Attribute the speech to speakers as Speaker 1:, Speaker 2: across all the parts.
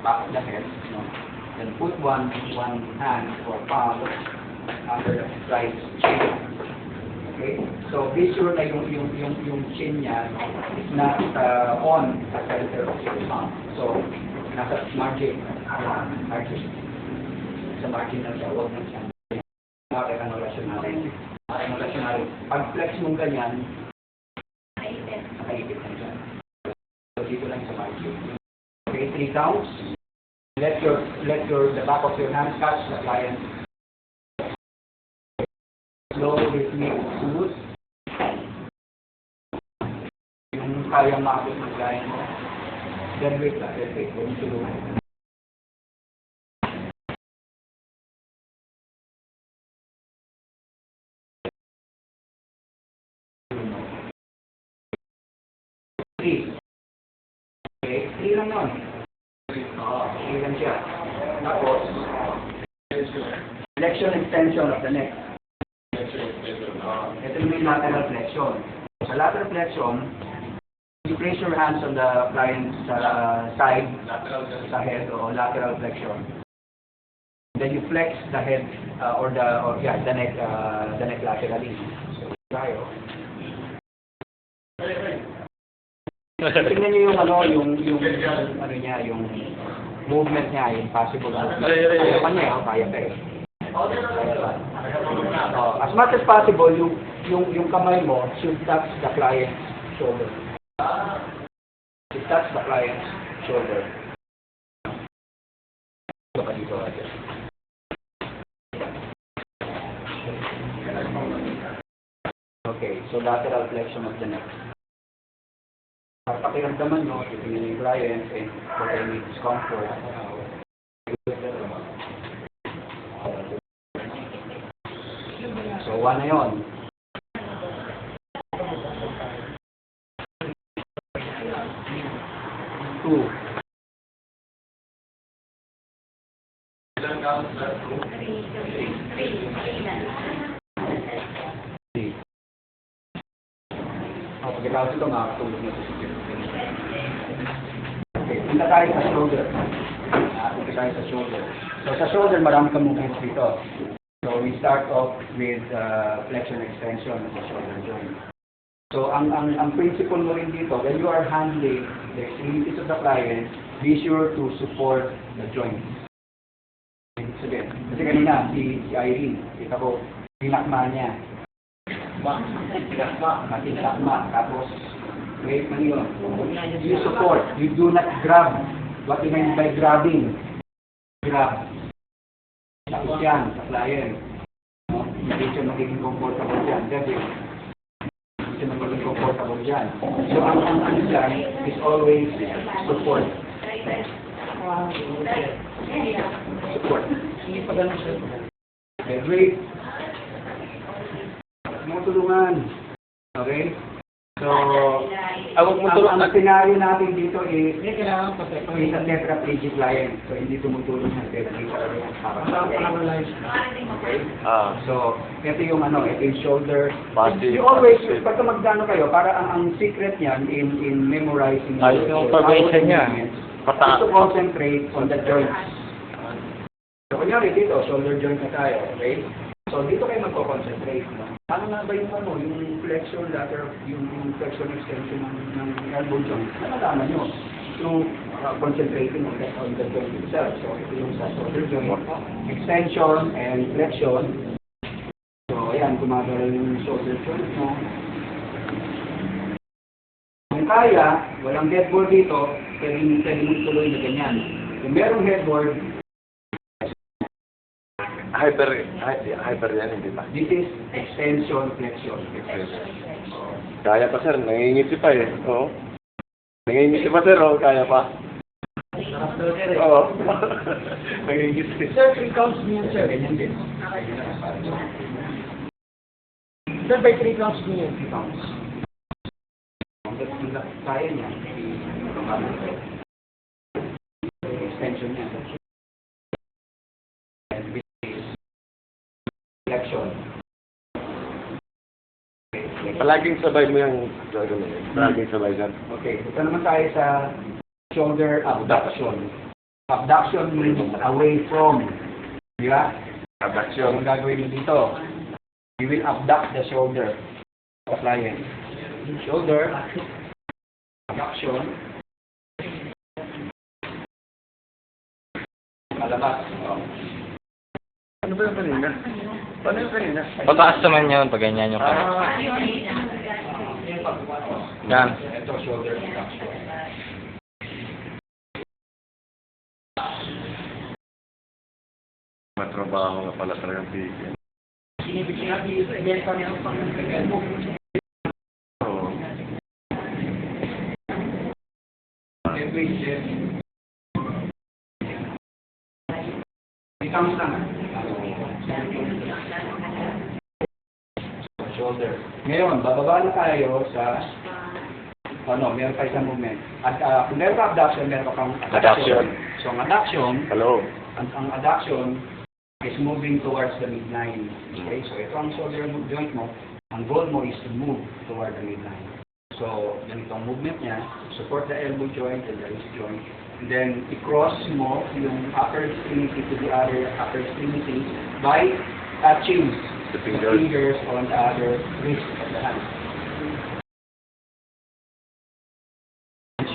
Speaker 1: back of the head, no? Then put one hand or palm under the right chin. Okay? So be sure na yung chin niya is not on the center of your palm. So nasa margin. Sa margin na siya, huwag na siya. Makakangulasyon natin. Pag flex mong ganyan, nakaipit na siya. So dito lang sa margin. Okay, 3 counts. Let the back of your hand catch the client. Slow rhythmic smooth. Yung kayang maabot ng client mo. Then wait. Huwag mo tulungan. Okay, 3 lang yun. 3 lang siya. Tapos, flexion extension of the neck. Ito yung lateral flexion. Sa lateral flexion, you place your hands on the client's side, sa head, or lateral flexion. Then you flex the head, the neck laterally. So, tayo. Tingnan niyo yung movement niya, yung possible movement. Kaya pa niya, kaya pa eh. As much as possible, yung kamay mo should touch the client's shoulder. Should touch the client's shoulder. Okay, so lateral flexion of the neck. Pakiramdaman nyo, titingin yung client and for any discomfort. So, 1 na yun. 2. Pagkatapos ito, makakatulog na ito. Okay, punta tayo sa shoulder. So sa shoulder, marami kang movements dito. So we start off with flexion extension of the shoulder joint. So ang principle mo rin dito, when you are handling the extremities of the client, be sure to support the joint. Sabihin, kasi kanina, si Irene, kita ko, tinakma niya. Tinakma. Tapos, wait, mali yun. You support. You do not grab. What do you mean by grabbing? Grab. Tapos yan, sa client. Hindi siya magiging comfortable dyan. Hindi siya magiging comfortable dyan. So, ang ano dyan is always support. Support. Hindi pa ganun siya. Okay, great. Tulungan. Okay? So, ang scenario natin dito is a tetraplegic client. So, hindi tumutulong ng tetraplegic para okay? So, ito yung shoulder. You always, pagka magdano kayo, para ang secret niyan in memorizing
Speaker 2: yung formation niya.
Speaker 1: Is to concentrate on the joints. So, kunyari dito, shoulder joint na tayo. Okay? So, dito kayo magko-concentrate. Ano nga ba yung flexion lateral, yung flexion extension ng elbow joint? Nalaman nyo. So, concentrating on the joint itself. So, ito yung sa shoulder joint. Extension and flexion. So, ayan, gumagalaw yung shoulder joint mo. Kung kaya, walang headboard dito, pwede mo tuloy na ganyan. Kung merong headboard,
Speaker 2: hyper yan, hindi ba?
Speaker 1: this is extension, flexion.
Speaker 2: Kaya pa, sir. Nangingiti pa eh. Oo. Nangingiti pa, sir. Oo, kaya pa. Oo. Nangingiti.
Speaker 1: Sir, 3 counts niyan, sir. Ganyan din. Sir, by 3 counts niyan, 3 counts. Kaya niya. Extension niya. Flexion.
Speaker 2: Palaging sabay mo yung gagawin. Palaging sabay dyan.
Speaker 1: Okay, ito naman tayo sa shoulder abduction. Abduction means away from. Di ba? So,
Speaker 2: Abduction.
Speaker 1: ang gagawin mo dito, you will abduct the shoulder of the client. Shoulder, abduction, malabas.
Speaker 2: Ano ba yung kanina? Paano yung kanina?
Speaker 3: Pataas naman yun pag ganyan yung
Speaker 2: Ah,
Speaker 3: Yan.
Speaker 1: Ito, shoulder abduction.
Speaker 2: matrabaho nga pala talagang tigil.
Speaker 1: Sinibig siya ibenta niya ang pang-elbow.
Speaker 2: Oo.
Speaker 1: Becomes lang. Shoulder. Ngayon, bababa na tayo sa meron pa isang movement. At kung meron ka abduction, meron ka pang
Speaker 2: Adduction.
Speaker 1: So, ang adduction,
Speaker 2: Hello.
Speaker 1: ang adduction is moving towards the midline. Okay? So, ito ang shoulder joint mo. Ang goal mo is to move toward the midline. So, ganito ang movement niya. Support the elbow joint and the wrist joint. And then, i-cross mo yung upper extremity to the other upper extremity by touching
Speaker 2: The
Speaker 1: the
Speaker 2: fingers.
Speaker 1: fingers on the other wrist of the hand.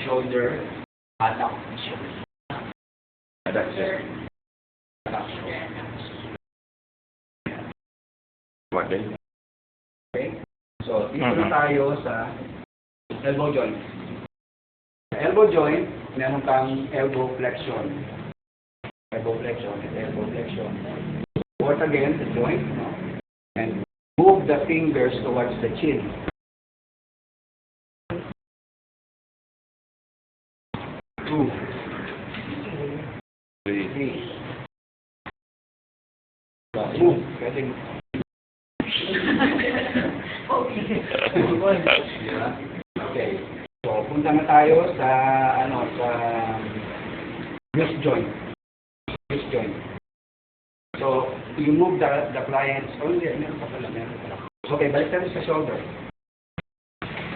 Speaker 1: Shoulder adduction.
Speaker 2: Adduction. What din?
Speaker 1: Okay? So, dito na tayo sa elbow joint. Sa elbow joint, meron kang elbow flexion. Elbow flexion and elbow flexion. Support again the joint, and move the fingers towards the chin. Two,
Speaker 2: Three.
Speaker 1: three. Move. Pwedeng Diba? Okay. So, punta na tayo sa wrist joint. Wrist joint. So, you move the client's meron pa pala. Okay, balik tayo sa shoulder.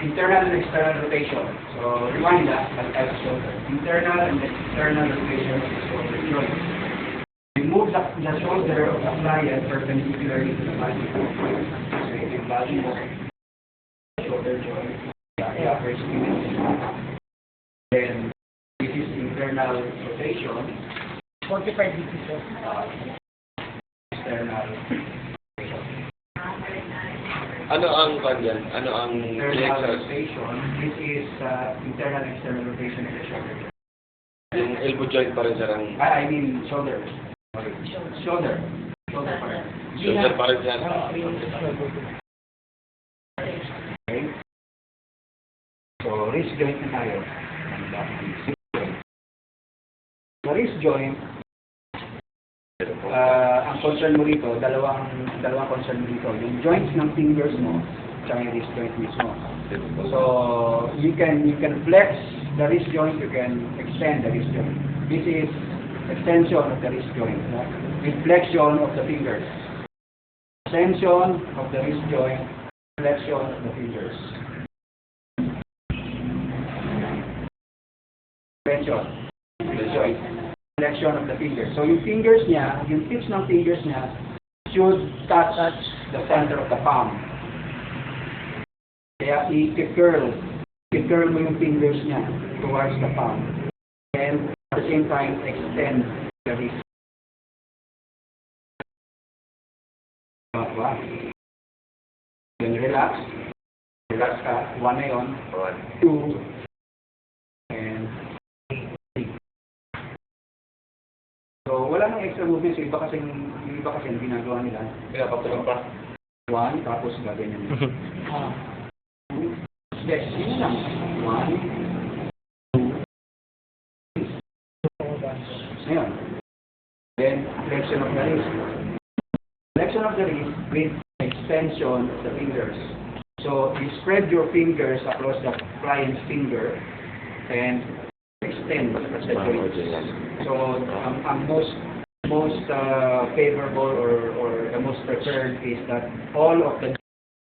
Speaker 1: Internal and external rotation. So, rewind balik tayo sa shoulder. Internal and external rotation of the shoulder joint. You move the shoulder of the client perpendicularly to the body. So, yung body mo, shoulder joint, the upper extremity. Then, this is internal rotation.
Speaker 4: 45 degrees.
Speaker 1: External rotation.
Speaker 2: Ano ang kanyan? Ano ang
Speaker 1: Internal
Speaker 2: PXS?
Speaker 1: rotation, this is internal and external rotation of the shoulder.
Speaker 2: Yung elbow joint pa rin sir ang
Speaker 1: I mean, shoulder. Sorry. Shoulder. Shoulder pa rin.
Speaker 2: shoulder pa rin yan.
Speaker 1: Okay? So, wrist joint na tayo. Sa wrist joint, ang concern mo rito, dalawang concern mo rito. Yung joints ng fingers mo, tsaka yung wrist joint mismo. So, you can flex the wrist joint, you can extend the wrist joint. This is extension of the wrist joint. No? With flexion of the fingers. Extension of the wrist joint, flexion of the fingers. Flexion. The joint. Flexion of the fingers. So yung fingers niya, yung tips ng fingers niya should touch the center of the palm. Kaya i-curl mo yung fingers niya towards the palm. And at the same time, extend the wrist. Wow. Then relax. Relax ka. One na yun. Two. And three. So, wala nang extra movements. Yung iba kasi ginagawa nila.
Speaker 2: Pinapatulang pa.
Speaker 1: One, tapos gaganyan. Yes, yun lang. One, two, ngayon. Then, flexion of the wrist. Flexion of the wrist with extension of the fingers. So, you spread your fingers across the client's finger and extend the joints. So, ang most favorable or the most preferred is that all of the